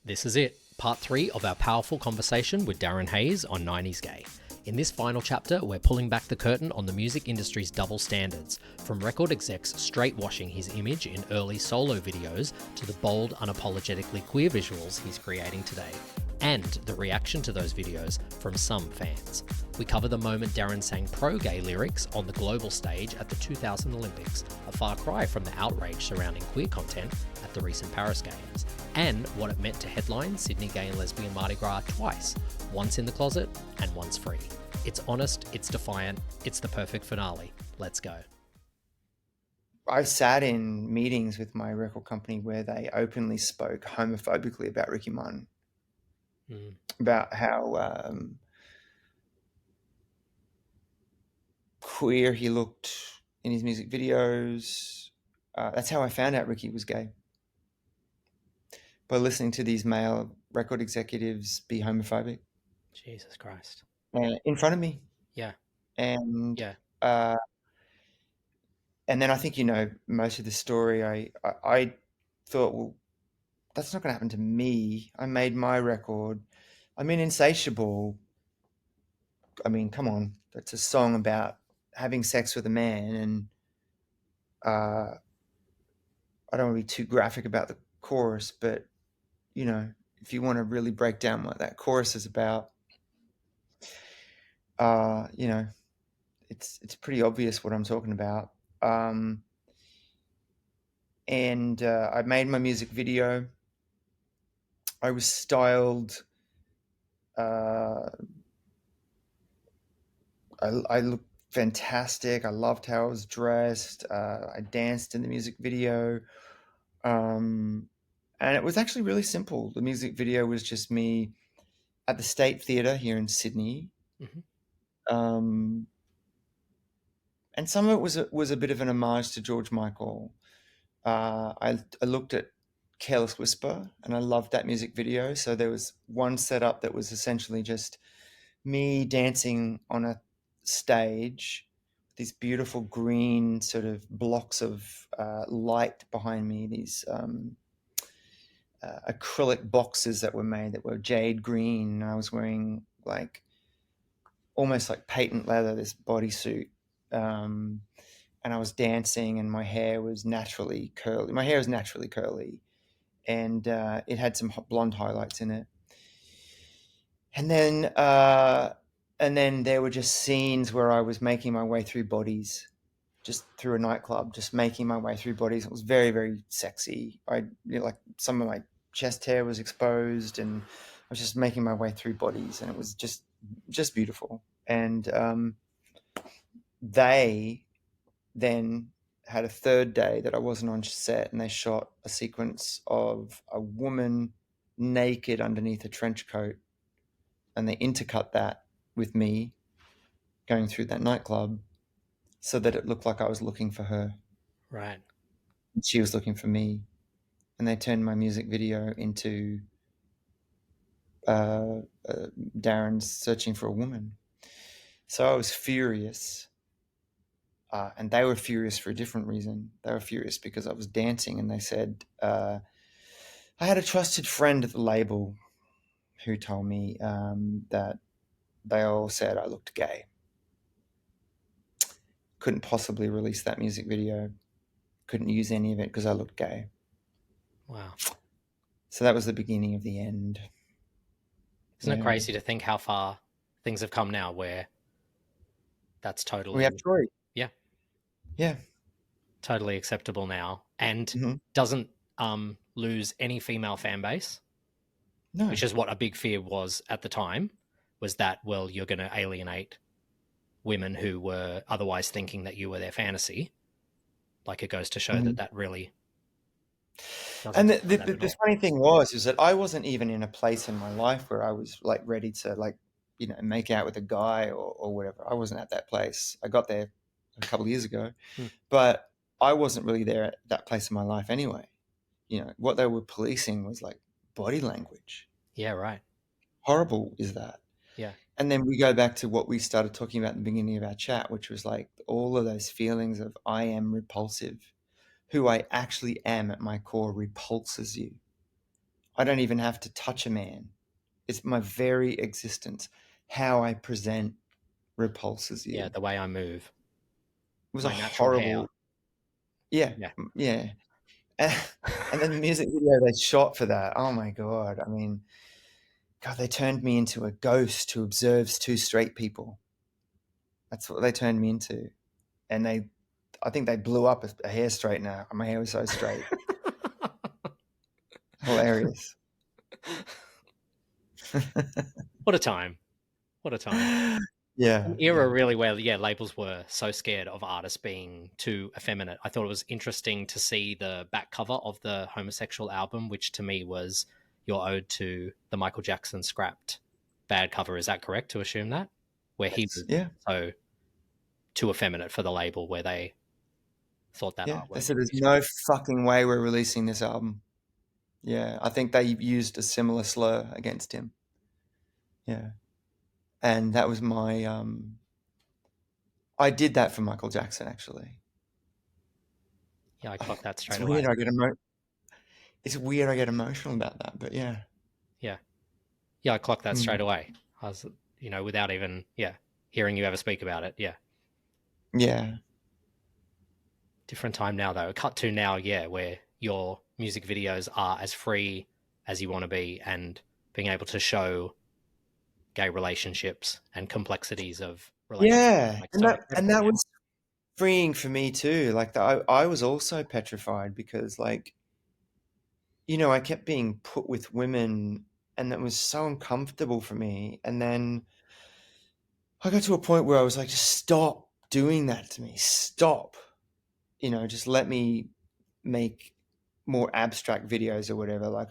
This is it, part 3 of our powerful conversation with Darren Hayes on 90s Gay. In this final chapter, we're pulling back the curtain on the music industry's double standards, from record execs straight-washing his image in early solo videos to the bold, unapologetically queer visuals he's creating today, and the reaction to those videos from some fans. We cover the moment Darren sang pro-gay lyrics on the global stage at the 2000 Olympics, a far cry from the outrage surrounding queer content at the recent Paris Games, and what it meant to headline Sydney Gay Lesbian Mardi Gras twice, once in the closet and once free. It's honest, it's defiant, it's the perfect finale. Let's go. I've sat in meetings with my record company where they openly spoke homophobically about Ricky Martin, about how queer he looked in his music videos. That's how I found out Ricky was gay, by listening to these male record executives be homophobic. Jesus Christ. In front of me. Yeah. And Yeah. And then I think, most of the story. I thought, well, that's not going to happen to me. I made my record. I mean, Insatiable. I mean, come on. That's a song about having sex with a man. And I don't want to be too graphic about the chorus, but, if you want to really break down what that chorus is about, it's pretty obvious what I'm talking about. And I made my music video. I was styled. I looked fantastic. I loved how I was dressed. I danced in the music video. And it was actually really simple. The music video was just me at the State Theatre here in Sydney. Mm-hmm. And some of it was a bit of an homage to George Michael. I looked at Careless Whisper and I loved that music video. So there was one setup that was essentially just me dancing on a stage, these beautiful green sort of blocks of light behind me, these acrylic boxes that were made that were jade green. I was wearing almost like patent leather, this bodysuit. And I was dancing and my hair was naturally curly. My hair is naturally curly and it had some blonde highlights in it. And then there were just scenes where I was making my way through bodies, just through a nightclub, just making my way through bodies. It was very, very sexy. Some of my chest hair was exposed and I was just making my way through bodies and it was just beautiful. And they then had a third day that I wasn't on set and they shot a sequence of a woman naked underneath a trench coat and they intercut that with me going through that nightclub so that it looked like I was looking for her. Right. And she was looking for me. And they turned my music video into Darren's searching for a woman. So I was furious. And they were furious for a different reason. They were furious because I was dancing and they said, I had a trusted friend at the label who told me that they all said I looked gay. Couldn't possibly release that music video. Couldn't use any of it because I looked gay. Wow. So that was the beginning of the end. Isn't it crazy to think how far things have come now where that's totally... We have Troy. Yeah. Yeah. Totally acceptable now and doesn't lose any female fan base. No. Which is what a big fear was at the time, was that, well, you're going to alienate women who were otherwise thinking that you were their fantasy. Like, it goes to show that really... And the funny thing is that I wasn't even in a place in my life where I was ready to make out with a guy or whatever. I wasn't at that place. I got there a couple of years ago, but I wasn't really there at that place in my life anyway. What they were policing was body language. Yeah, right. Horrible is that. Yeah. And then we go back to what we started talking about at the beginning of our chat, which was all of those feelings of I am repulsive. Who I actually am at my core repulses you. I don't even have to touch a man. It's my very existence. How I present repulses you. Yeah, It the way I move, was a my natural hair. horrible, yeah, Yeah. yeah. And then the music video they shot for that. Oh my God. I mean, God, they turned me into a ghost who observes two straight people. That's what they turned me into. And I think they blew up a hair straightener. My hair was so straight. Hilarious. What a time. What a time. An Yeah, era yeah. really where, yeah, labels were so scared of artists being too effeminate. I thought it was interesting to see the back cover of the Homosexual album, which to me was your ode to the Michael Jackson Scrapped bad cover. Is that correct to assume that? Where he was Yeah, so too effeminate for the label, where they thought that yeah. They artwork said should there's be no scrapped. fucking way we're releasing this album. Yeah, I think they used a similar slur against him. Yeah. And that was my I did that for Michael Jackson actually. Yeah, I clocked that It's straight away. weird I get emotional about that, but yeah. Yeah. Yeah, I clocked that Mm. straight away. I was, without even, hearing you ever speak about it. Yeah. Yeah. Different time now, though. Cut to now, yeah, where your music videos are as free as you want to be and being able to show gay relationships and complexities of relationships. Yeah. Like, And so that incredible. Yeah. was freeing for me too. Like I was also petrified because like, I kept being put with women and that was so uncomfortable for me. And then I got to a point where I was like, just stop doing that to me. Stop. Just let me make more abstract videos or whatever. Like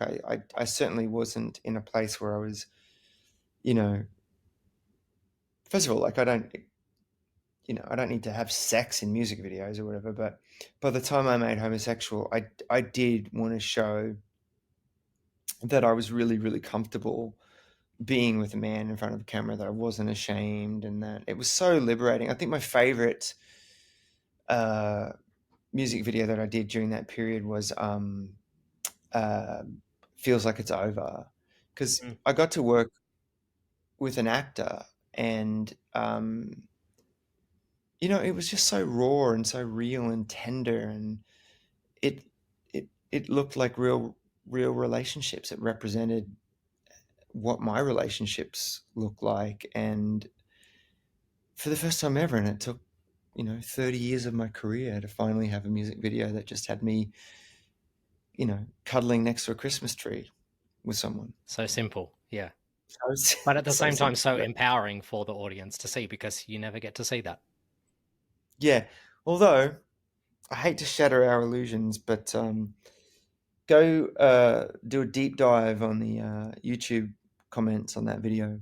I certainly wasn't in a place where I was, you know, first of all, like I don't need to have sex in music videos or whatever. But by the time I made Homosexual, I did want to show that I was really, really comfortable being with a man in front of a camera, that I wasn't ashamed, and that it was so liberating. I think my favorite uh, music video that I did during that period was uh, "Feels Like It's Over," because Mm. I got to work with an actor, and it was just so raw and so real and tender, and it it looked like real relationships. It represented what my relationships look like, and for the first time ever, and it took 30 years of my career to finally have a music video that just had me cuddling next to a Christmas tree with someone. So simple. Yeah. So, But at the so same time, simple. so empowering for the audience to see because you never get to see that. Yeah, although I hate to shatter our illusions, but go do a deep dive on the YouTube comments on that video.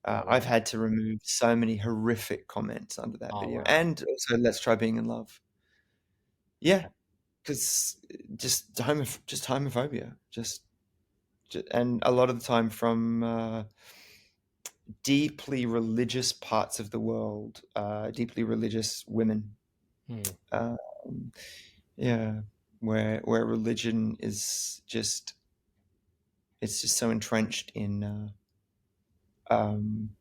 Oh, I've wow. had to remove so many horrific comments under that Oh, video, wow. and also "Let's Try Being in Love." Yeah, because just homophobia, and a lot of the time from deeply religious parts of the world, deeply religious women. Hmm. Um, yeah, where religion is just it's just so entrenched in um,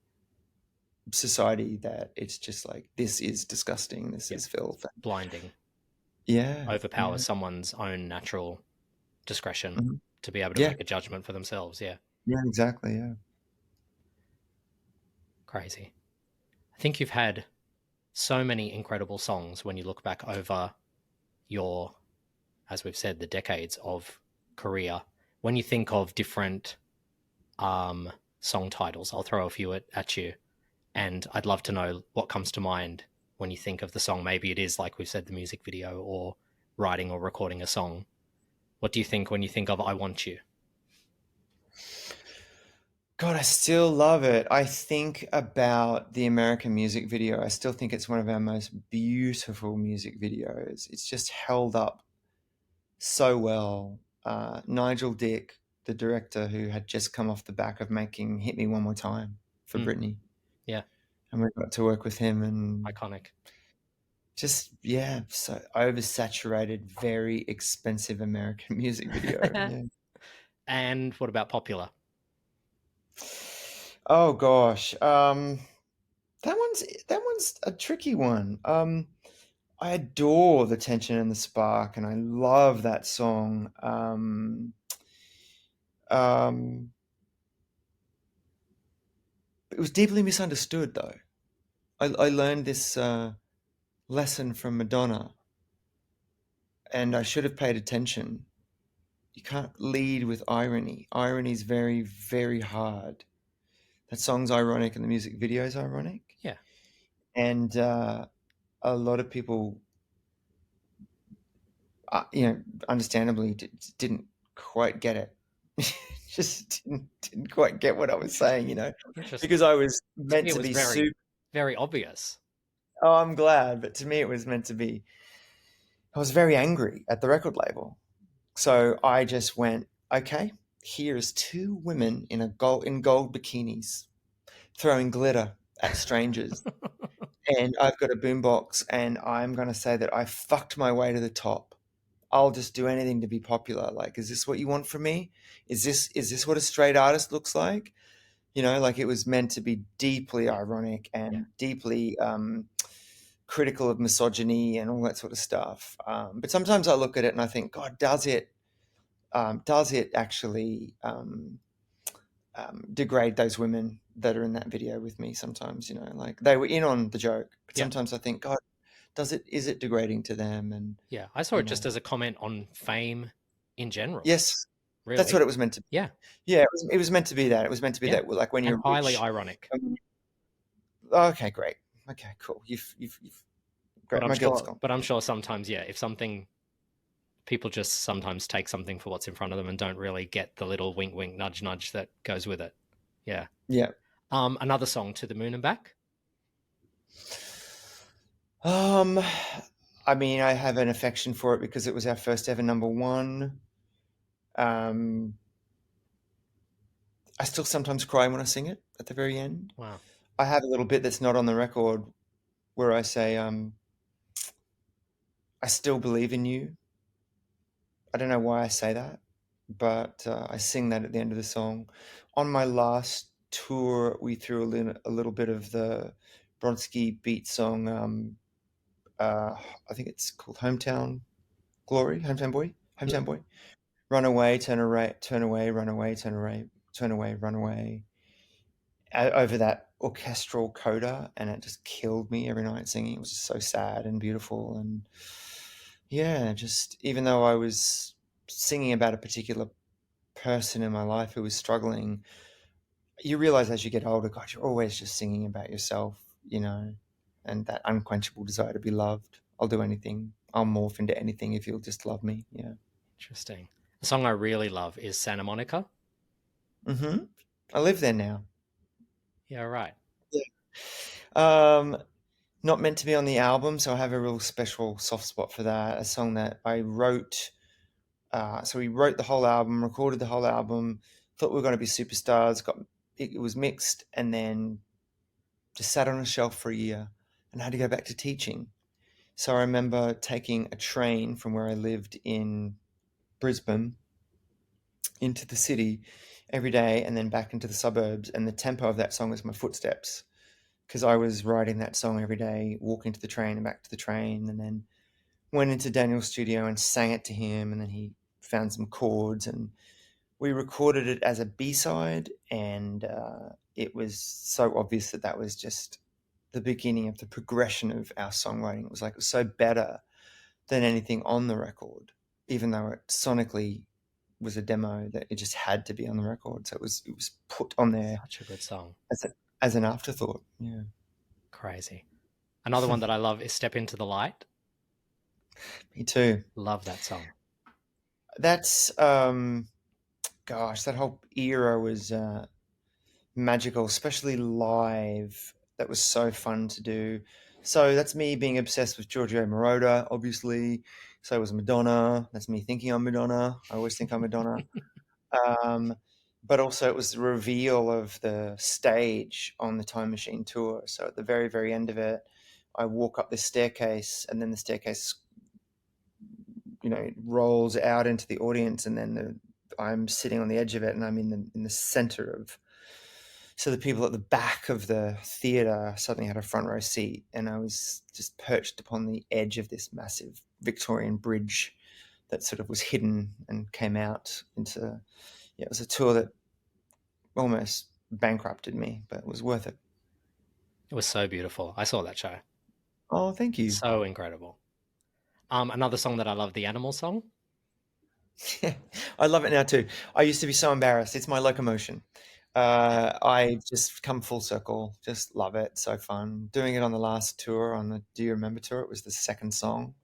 society that it's just like, this is disgusting, this Yeah. is filth. Blinding. Yeah, Overpowers yeah, someone's own natural discretion mhm, to be able to yeah, make a judgment for themselves. Yeah. yeah, exactly, yeah. Crazy. I think you've had so many incredible songs when you look back over your, as we've said, the decades of career. When you think of different um, song titles, I'll throw a few at you. And I'd love to know what comes to mind when you think of the song. Maybe it is, like we've said, the music video or writing or recording a song. What do you think when you think of I Want You? God, I still love it. I think about the American music video. I still think it's one of our most beautiful music videos. It's just held up so well. Nigel Dick, the director who had just come off the back of making Hit Me One More Time for Mm, Britney, yeah, and we got to work with him, and iconic. just, yeah, so oversaturated, very expensive American music video. Yeah. And what about popular? Oh gosh, that one's a tricky one. I adore the tension and the spark, and I love that song. Um, it was deeply misunderstood, though. I learned this lesson from Madonna, and I should have paid attention. You can't lead with irony. Irony is very, very hard. That song's ironic, and the music video is ironic, Yeah. and a lot of people, understandably, didn't quite get it. Just didn't quite get what I was saying, Interesting. because I was To meant me, it to was be very, super. very obvious. Oh, I'm glad, but to me, it was meant to be. I was very angry at the record label, so I just went, okay. Here's two women in gold bikinis throwing glitter at strangers, and I've got a boombox, and I'm going to say that I fucked my way to the top. I'll just do anything to be popular. Like, is this what you want from me? Is this what a straight artist looks like? Like it was meant to be deeply Yeah. ironic Yeah. and deeply critical of misogyny and all that sort of stuff. But sometimes I look at it and I think, God, does it actually degrade those women that are in that video with me? Sometimes, like they were in on the joke, but Yeah. sometimes I think, God, is it degrading to them? And Yeah. I saw you it just know, as a comment on fame in general, yes, that's really. what it was meant to be. Yeah. Yeah, it was meant to be that. It was meant to be Yeah. that, like when And you're highly rich. ironic. Okay, great. Okay, cool. You've But great. I'm My guilt's sure, gone. but I'm sure sometimes, yeah, if something, people just sometimes take something for what's in front of them and don't really get the little wink, wink, nudge, nudge that goes with it. Yeah. Yeah. Another song, To the Moon and Back. Um, I mean, I have an affection for it because it was our first ever number one. Um, I still sometimes cry when I sing it at the very end. Wow. I have a little bit that's not on the record where I say, I still believe in you. I don't know why I say that, but I sing that at the end of the song. On my last tour, we threw a little bit of the Bronski beat song. Uh, I think it's called Hometown Glory, Yeah. Hometown Boy. Run away, turn away, run away, turn away, turn away, run away. Over that orchestral coda, and it just killed me every night singing. It was just so sad and beautiful, and yeah, just even though I was singing about a particular person in my life who was struggling, you realize as you get older, God, you're always just singing about yourself, and that unquenchable desire to be loved. I'll do anything. I'll morph into anything if you'll just love me. Yeah. Interesting. The song I really love is Santa Monica. Mm-hmm. I live there now. Yeah, right. Yeah. Um, Not meant to be on the album, so I have a real special soft spot for that. A song that I wrote. So we wrote the whole album, recorded the whole album, thought we were going to be superstars. It was mixed, and then just sat on a shelf for a year, and I had to go back to teaching. So I remember taking a train from where I lived in Brisbane into the city every day, and then back into the suburbs. And the tempo of that song was my footsteps, because I was writing that song every day, walking to the train and back to the train, and then went into Daniel's studio and sang it to him, and then he found some chords, and we recorded it as a B-side, and it was so obvious that that was just the beginning of the progression of our songwriting. It was so better than anything on the record, even though it sonically was a demo that it just had to be on the record. So it was put on there Such a good song. as an afterthought. Yeah. Crazy. Another one that I love is Step Into the Light. Me too. Love that song. That's gosh, that whole era was magical, especially live. That was so fun to do. So that's me being obsessed with Giorgio Moroder, obviously. So was Madonna. That's me thinking I'm Madonna. I always think I'm Madonna. Um, but also it was the reveal of the stage on the Time Machine tour. So at the very, very end of it, I walk up this staircase, and then the staircase, rolls out into the audience, and then I'm sitting on the edge of it, and I'm in the center of. So the people at the back of the theatre suddenly had a front row seat, and I was just perched upon the edge of this massive Victorian bridge that sort of was hidden and came out into. Yeah, it was a tour that almost bankrupted me, but it was worth it. It was so beautiful. I saw that show. Oh, thank you. So incredible. Another song that I love, the Animal song. I love it now too. I used to be so embarrassed. It's my locomotion. I just come full circle. Just love it. So fun. Doing it on the last tour, on the Do You Remember tour, it was the second song.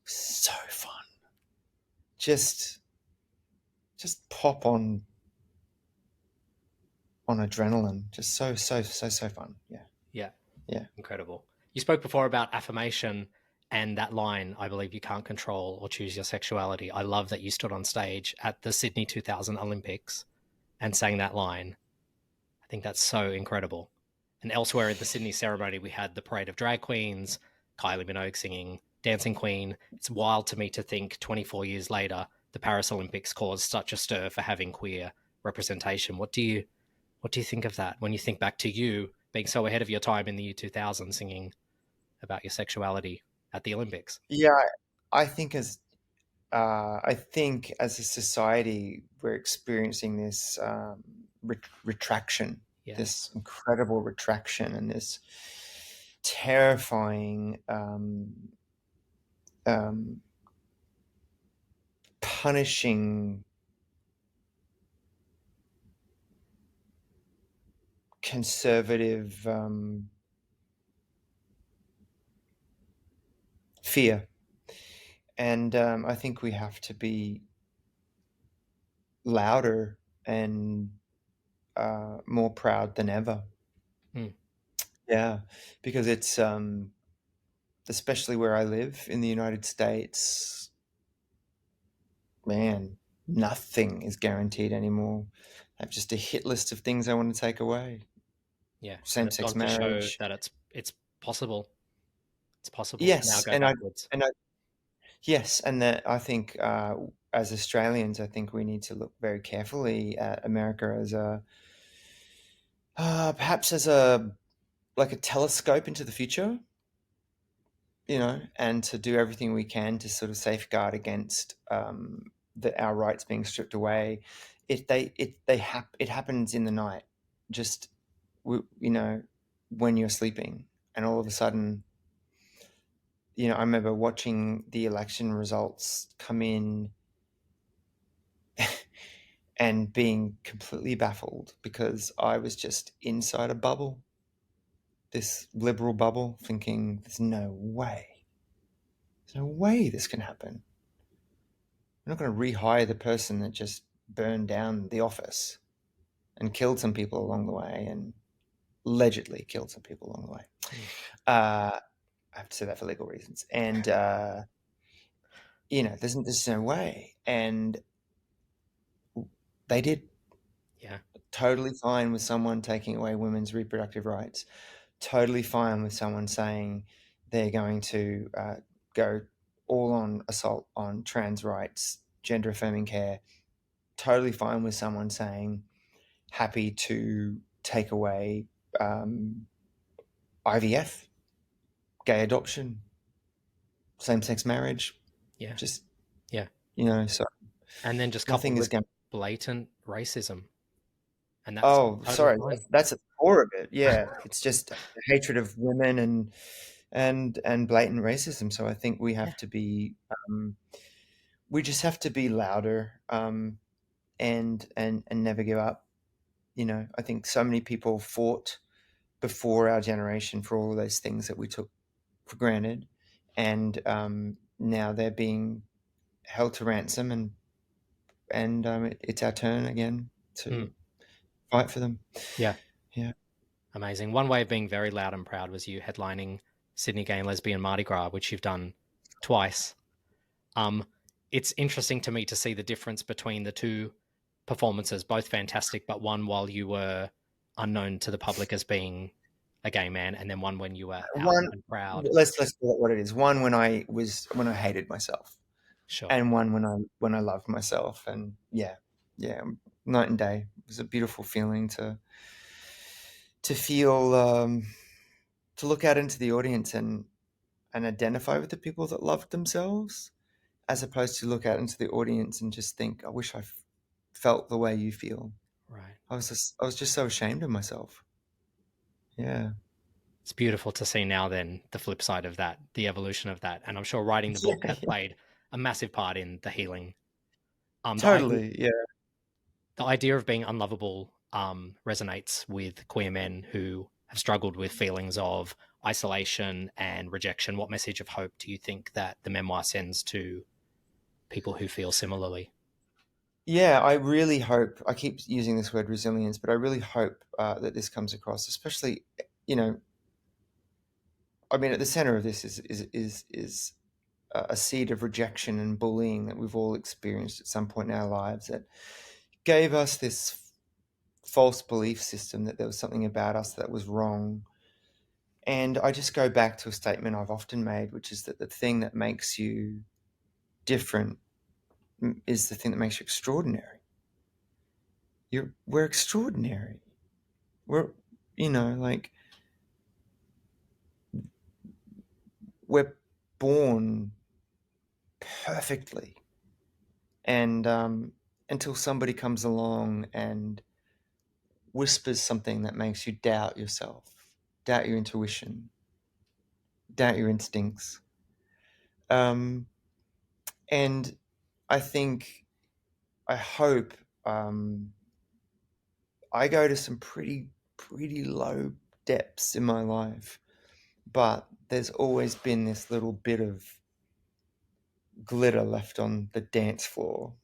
So fun. Just pop on adrenaline. Just so fun. Yeah. Yeah, Yeah. incredible. You spoke before about affirmation and that line, I believe you can't control or choose your sexuality. I love that you stood on stage at the Sydney 2000 Olympics and sang that line. I think that's so incredible. And elsewhere in the Sydney ceremony, we had the Parade of Drag Queens, Kylie Minogue singing Dancing Queen. It's wild to me to think 24 years later, the Paris Olympics caused such a stir for having queer representation. What do you think of that when you think back to you being so ahead of your time in the year 2000 singing about your sexuality at the Olympics? Yeah. I think as a society, we're experiencing this retraction, Yes. this incredible retraction, and this terrifying um, punishing conservative fear. And I think we have to be louder and more proud than ever. Mm, Yeah, because it's especially where I live in the United States, man, nothing is guaranteed anymore. I have just a hit list of things I want to take away. yeah. And it's Same-sex gone to show marriage. that it's possible. It's possible to now Yes, go backwards. and I yes, and that I think as Australians, I think we need to look very carefully at America as a perhaps as a like a telescope into the future, and to do everything we can to sort of safeguard against our rights being stripped away. It happens in the night, just when you're sleeping, and all of a sudden, I remember watching the election results come in and being completely baffled because I was just inside a bubble, this liberal bubble, thinking there's no way this can happen. We're not going to rehire the person that just burned down the office and killed some people along the way, and allegedly killed some people along the way. Mm, I have to say that for legal reasons. And, there's no way. And they did. yeah. Totally fine with someone taking away women's reproductive rights. Totally fine with someone saying they're going to go all on assault on trans rights, gender affirming care. Totally fine with someone saying happy to take away IVF, gay adoption, same sex marriage. Yeah. Just, Yeah. so And then just coupled nothing is with going. blatant racism. And that's Oh, totally sorry. fine. That's at the core of it. Yeah, it's just hatred of women and blatant racism. So I think Yeah. we just have to be louder, and never give up. I think so many people fought before our generation for all of those things that we took for granted, and now they're being held to ransom, and it's our turn again Mm, to fight for them. yeah. Yeah. Amazing. One way of being very loud and proud was you headlining Sydney Gay Lesbian Mardi Gras, which you've done twice. Um, it's interesting to me to see the difference between the two performances, both fantastic, but one while you were unknown to the public as being a gay man, and then one when you were out One, and proud. let's call it what it is. One, when I hated myself, Sure. and one when I loved myself. And yeah, night and day. It was a beautiful feeling to feel, to look out into the audience and identify with the people that loved themselves, as opposed to look out into the audience and just think, I wish I felt the way you feel. Right. I was just so ashamed of myself. Yeah. It's beautiful to see now then the flip side of that, the evolution of that. And I'm sure writing the Yeah, book has yeah. played a massive part in the healing. The Totally. Yeah. idea of being unlovable resonates with queer men who have struggled with feelings of isolation and rejection. What message of hope do you think that the memoir sends to people who feel similarly? Yeah, I really hope, I keep using this word resilience, but I really hope that this comes across, especially, you know, I mean, at the center of this is a seed of rejection and bullying that we've all experienced at some point in our lives that gave us this false belief system that there was something about us that was wrong. And I just go back to a statement I've often made, which is that the thing that makes you different is the thing that makes you extraordinary. We're extraordinary. We're, like, we're born perfectly. And until somebody comes along and whispers something that makes you doubt yourself, doubt your intuition, doubt your instincts. Um, and I think, I hope, I go to some pretty low depths in my life, but there's always been this little bit of glitter left on the dance floor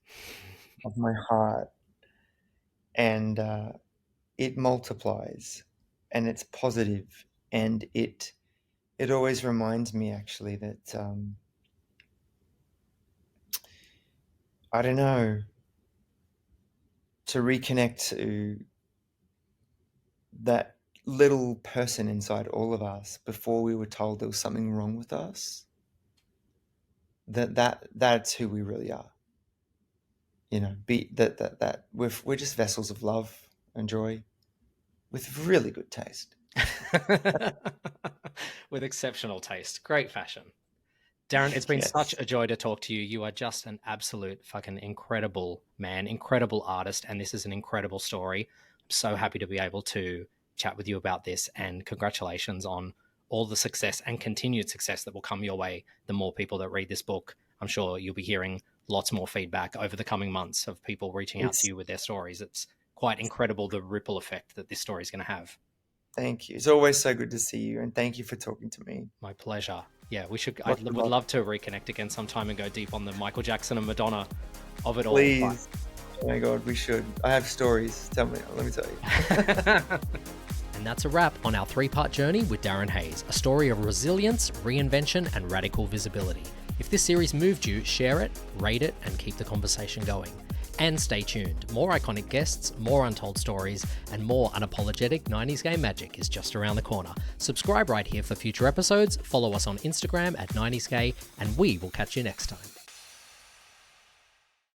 of my heart, and it multiplies, and it's positive, and it always reminds me, actually, that I don't know, to reconnect to that little person inside all of us before we were told there was something wrong with us. That's who we really are. Be that we're just vessels of love and joy with really good taste. With exceptional taste. Great fashion. Darren, it's been such Yes. a joy to talk to you. You are just an absolute fucking incredible man, incredible artist, and this is an incredible story. I'm so happy to be able to chat with you about this, and congratulations on all the success and continued success that will come your way the more people that read this book. I'm sure you'll be hearing lots more feedback over the coming months of people reaching out to It's you with their stories. It's quite incredible the ripple effect that this story is going to have. Thank you. It's always so good to see you, and thank you for talking to me. My pleasure. Yeah, we should. I Lots of would love. love to reconnect again sometime and go deep on the Michael Jackson and Madonna of it all. Please. Oh my God, we should. I have stories. Let me tell you. And that's a wrap on our 3-part journey with Darren Hayes, a story of resilience, reinvention, and radical visibility. If this series moved you, share it, rate it, and keep the conversation going. And stay tuned. More iconic guests, more untold stories, and more unapologetic 90s gay magic is just around the corner. Subscribe right here for future episodes, follow us on Instagram at 90s gay, and we will catch you next time.